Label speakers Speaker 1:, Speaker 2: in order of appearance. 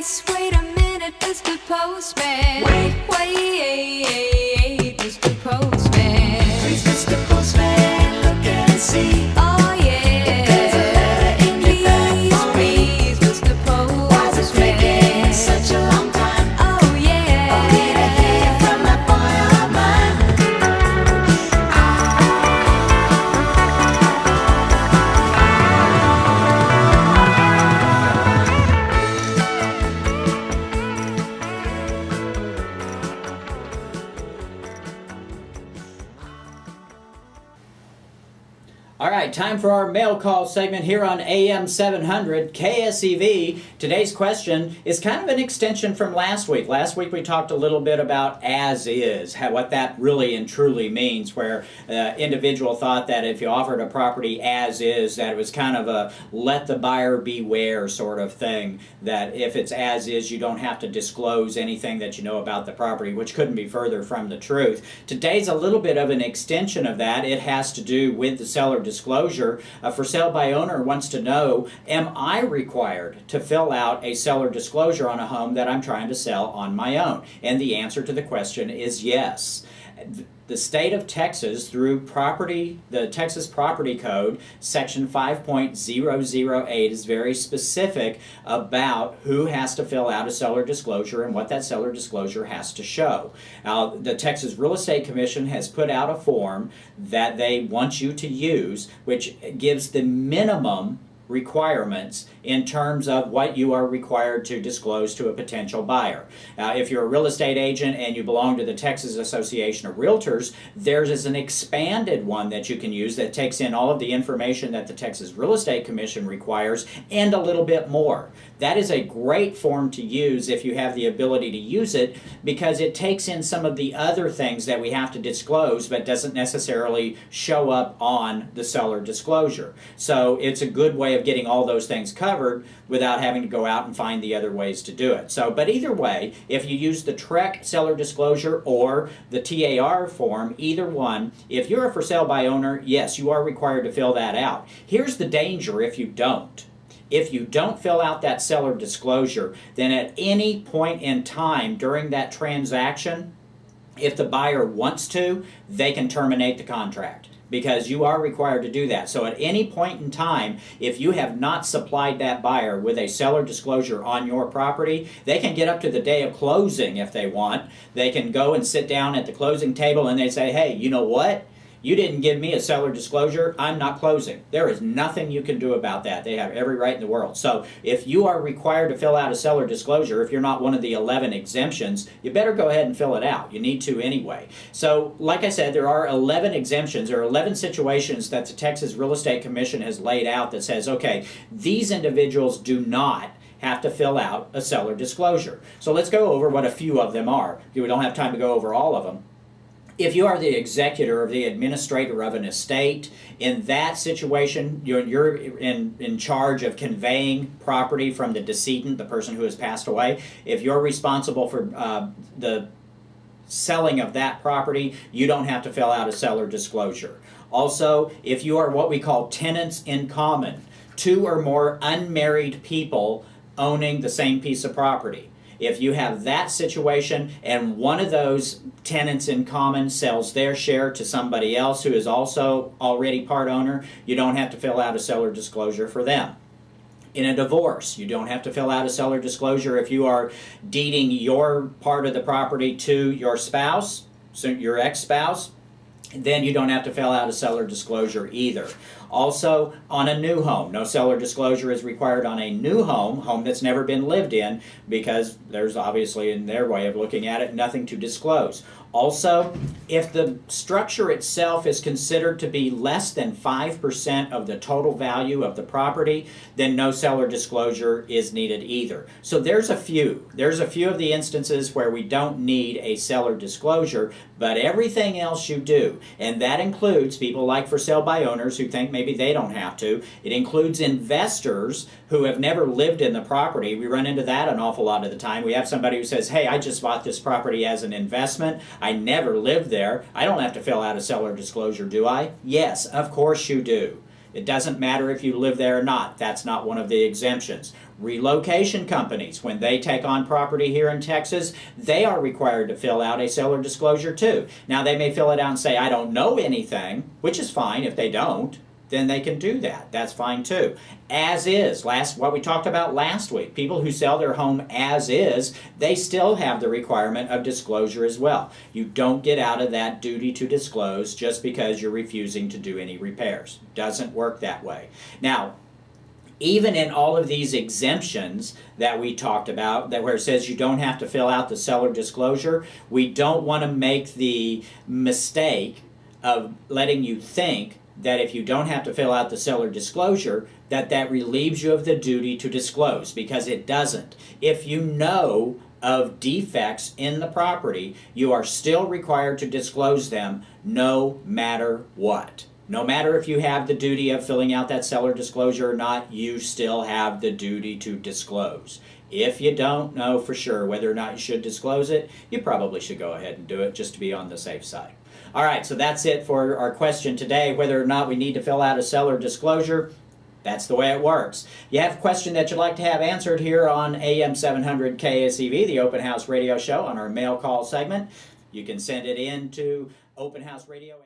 Speaker 1: yes, wait a minute, Mr. Postman. Wait, Mr. Postman.
Speaker 2: Please, Mr. Postman, look and see.
Speaker 1: Oh yeah,
Speaker 2: There's a letter in your bag for me.
Speaker 1: please, Mr. Postman.
Speaker 2: Why's it taking such a long time?
Speaker 1: Oh yeah,
Speaker 2: Only to hear from that boy of mine.
Speaker 3: All right, time for our mail call segment here on AM700 KSEV. Today's question is kind of an extension from last week. Last week we talked a little bit about as is, what that really and truly means, where individual thought that if you offered a property as is, that it was kind of a let the buyer beware sort of thing, that if it's as is, you don't have to disclose anything that you know about the property, which couldn't be further from the truth. Today's a little bit of an extension of that. It has to do with the seller disclosure. For sale by owner wants to know, am I required to fill out a seller disclosure on a home that I'm trying to sell on my own? And the answer to the question is yes. The state of Texas, through the Texas Property Code, Section 5.008, is very specific about who has to fill out a seller disclosure and what that seller disclosure has to show. Now, the Texas Real Estate Commission has put out a form that they want you to use, which gives the minimum requirements in terms of what you are required to disclose to a potential buyer. If you're a real estate agent and you belong to the Texas Association of Realtors, theirs is an expanded one that you can use that takes in all of the information that the Texas Real Estate Commission requires and a little bit more. That is a great form to use if you have the ability to use it, because it takes in some of the other things that we have to disclose but doesn't necessarily show up on the seller disclosure. So it's a good way of getting all those things covered without having to go out and find the other ways to do it. But either way, if you use the TREC seller disclosure or the TAR form, either one, if you're a for sale by owner, yes, you are required to fill that out. Here's the danger if you don't. If you don't fill out that seller disclosure, then at any point in time during that transaction, if the buyer wants to, they can terminate the contract, because you are required to do that. So at any point in time, if you have not supplied that buyer with a seller disclosure on your property, they can get up to the day of closing if they want. They can go and sit down at the closing table and they say, hey, you know what? You didn't give me a seller disclosure, I'm not closing. There is nothing you can do about that. They have every right in the world. So if you are required to fill out a seller disclosure, if you're not one of the 11 exemptions, you better go ahead and fill it out. You need to anyway. So like I said, there are 11 exemptions. There are 11 situations that the Texas Real Estate Commission has laid out that says, okay, these individuals do not have to fill out a seller disclosure. So let's go over what a few of them are. We don't have time to go over all of them. If you are the executor or the administrator of an estate, in that situation, you're in charge of conveying property from the decedent, the person who has passed away. If you're responsible for the selling of that property, you don't have to fill out a seller disclosure. Also, if you are what we call tenants in common, 2 or more unmarried people owning the same piece of property. If you have that situation and one of those tenants in common sells their share to somebody else who is also already part owner, you don't have to fill out a seller disclosure for them. In a divorce, you don't have to fill out a seller disclosure if you are deeding your part of the property to your spouse, so your ex-spouse, then you don't have to fill out a seller disclosure either. Also, on a new home, no seller disclosure is required on a new home that's never been lived in, because there's obviously, in their way of looking at it, nothing to disclose. Also, if the structure itself is considered to be less than 5% of the total value of the property, then no seller disclosure is needed either. So there's a few. There's a few of the instances where we don't need a seller disclosure, but everything else you do. And that includes people like for sale by owners who think maybe they don't have to. It includes investors who have never lived in the property. We run into that an awful lot of the time. We have somebody who says, hey, I just bought this property as an investment. I never lived there. I don't have to fill out a seller disclosure, do I? Yes, of course you do. It doesn't matter if you live there or not. That's not one of the exemptions. Relocation companies, when they take on property here in Texas, they are required to fill out a seller disclosure too. Now, they may fill it out and say, I don't know anything, which is fine. If they don't, then they can do that. That's fine too. As is, what we talked about last week, people who sell their home as is, they still have the requirement of disclosure as well. You don't get out of that duty to disclose just because you're refusing to do any repairs. Doesn't work that way. Now, even in all of these exemptions that we talked about, that where it says you don't have to fill out the seller disclosure, we don't want to make the mistake of letting you think that if you don't have to fill out the seller disclosure, that relieves you of the duty to disclose, because it doesn't. If you know of defects in the property, you are still required to disclose them no matter what. No matter if you have the duty of filling out that seller disclosure or not, you still have the duty to disclose. If you don't know for sure whether or not you should disclose it, you probably should go ahead and do it just to be on the safe side. All right, so that's it for our question today, whether or not we need to fill out a seller disclosure. That's the way it works. You have a question that you'd like to have answered here on AM700 KSEV, the Open House Radio Show, on our mail call segment. You can send it in to Open House Radio.